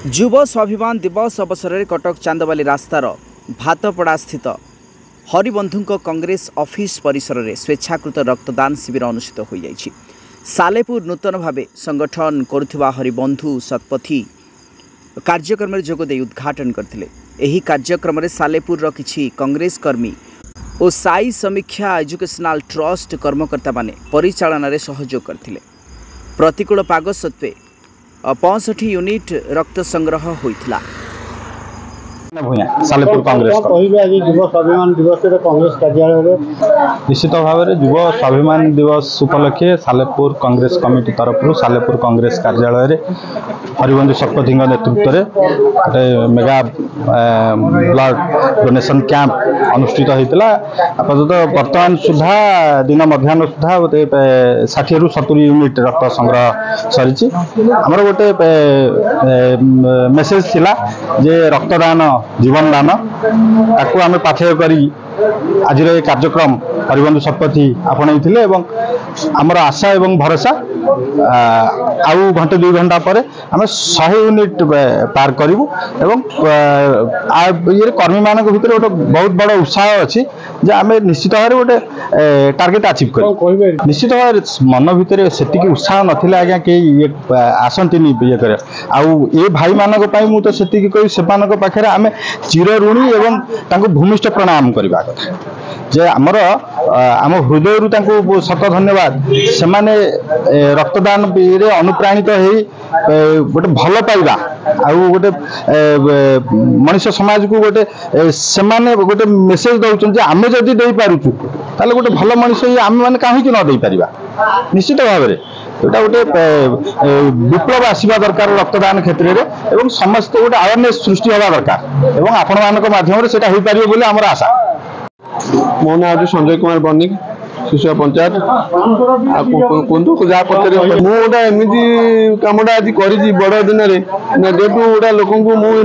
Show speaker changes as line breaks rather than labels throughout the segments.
युव स्वाभिमान दिवस अवसर में कटक चांदबाली रास्तार भातपड़ा स्थित हरिबंधु कांग्रेस ऑफिस परिसर में स्वेच्छाकृत रक्तदान शिविर अनुष्ठित हो जाइछि। सालेपुर नूतन भाव संगठन करुवा हरिबंधु शतपथी कार्यक्रम में जोगदे उद्घाटन करथिले। एही कार्यक्रम में सालेपुर किछि कांग्रेस कर्मी और साई समीक्षा एजुकेशनल ट्रस्ट कर्मकर्ता माने परिचालन में सहयोग करथिले। प्रतिकूल पाग सत्वे 65 यूनिट रक्त संग्रह होइथिला।
सालेपुर कांग्रेस
युव स्वाभिमान दिवस कांग्रेस कार्यालय
निश्चित भाव में युव स्वाभिमान दिवस उपलक्षे सालेपुर कांग्रेस कमिटी तरफ सालेपुर कांग्रेस कार्यालय हरिबंधु शतपथी नेतृत्व में गोटे मेगा ब्लड डोनेशन कैंप अनुष्ठित होता। आपातत वर्तमान सुधा दिन मध्याह्न सुधा गोटे 60 ରୁ 70 यूनिट रक्त संग्रह सरी। आमर गोटे मेसेज थिला जे रक्तदान जीवन दान ताकू आम पाथेय करी आज कार्यक्रम हरिबंधु शतपथी आपणईले। आमर आशा एवं भरोसा आउ घंटे 2 घंटा पर आम 100 यूनिट पार करूँ। ये कर्मी मान भर गोटे बहुत बड़ उत्साह अच्छी जे आम निश्चित भाव गोटे टार्गेट अचीव कर। निश्चित भाव मन भर से उत्साह नाला आज्ञा कई आसती ये कर ये भाई मानक मुझे से कही से पाखे आम चिर ऋणी एवं भूमिष्ठ प्रणाम करवा कथा जे आमर आम हृदय शत धन्यवाद। से माने रक्तदान अनुप्राणित गोटे भल पाइबा आउ गोटे मनुष्य समाज को गोटे से गोटे मेसेज दौरान आम जदि दे पारुचु ताले गोटे भल मनुष्य आम मैंने कहीं न दे पारिबा। निश्चित भाव में यहाँ गोटे विप्लव आसवा दरकार रक्तदान क्षेत्र में समस्त गोटे अवेयरनेस सृष्टि हवा दरकार और आपण मान माध्यम से हो पार बोली आमर आशा।
मो ना आज संजय कुमार बनिक शिशुआ पंचायत जहाँ पचार गोटे एमती कमटा आज कर बड़ दिन में जेहतु गोटा लोक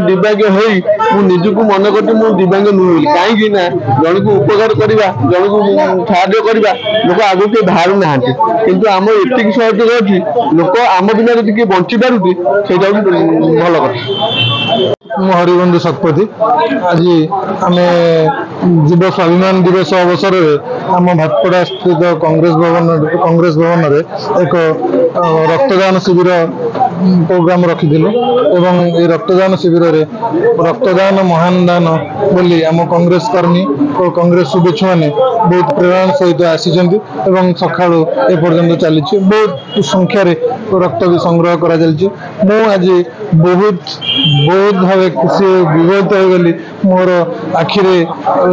दिव्यांग हो निजक मन कर दिव्यांग नुह कहीं जन को उपकार करवा जन को साहय करवा लोक आगे के बाहर ना कि आम एतिक सहयोग अच्छी लोक आम दिन जी बंची पार्टी से भल कथा।
हरिबंधु शतपथी आज आम युव स्वाभिमान दिवस अवसर में आम भातपड़ा स्थित कांग्रेस भवन में एक रक्तदान शिविर प्रोग्राम रखी ये रक्तदान शिविर में रक्तदान महान दान बोली आम कांग्रेस कर्मी और कांग्रेस शुभेच्छु मैंने बहुत प्रेरणा सहित आसी सका एपर्यंत चली बहुत संख्यार रक्त भी संग्रह कर आज बहुत बहुत भाव खुशी विभूत हो गली। मोर आखिरे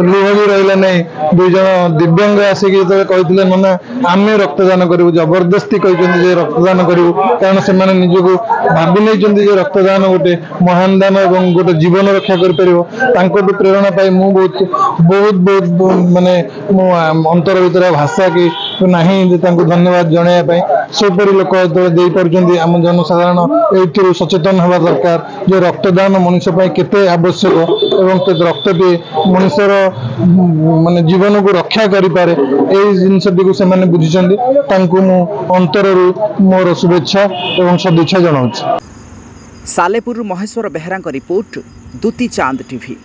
लुह भी रहा नहीं। 2 जन दिव्यांग आसिक कहते ना आम रक्तदान करूँ जबरदस्ती कहते रक्तदान करूँ कारण से निजक भावी नहीं रक्तदान गोटे महान दान और गोटे जीवन रक्षा कर प्रेरणा पाई मु बहुत बहुत बहुत माने मो अंतर भर भाषा कि नहीं धन्यवाद जनवाई सेपरी लोक दे पार्टी आम जनसाधारण ये सचेतन हवा दरकार जो रक्तदान मनुष्य केते आवश्यक एवं रक्तटी मनुष्यर माने जीवन को रक्षा करें जिनटी को से बुझी मु अंतर मोर शुभेच्छा एवं सदिच्छा जनाऊँ।
सालेपुर महेश्वर बेहरा रिपोर्ट दुती चांद टीवी।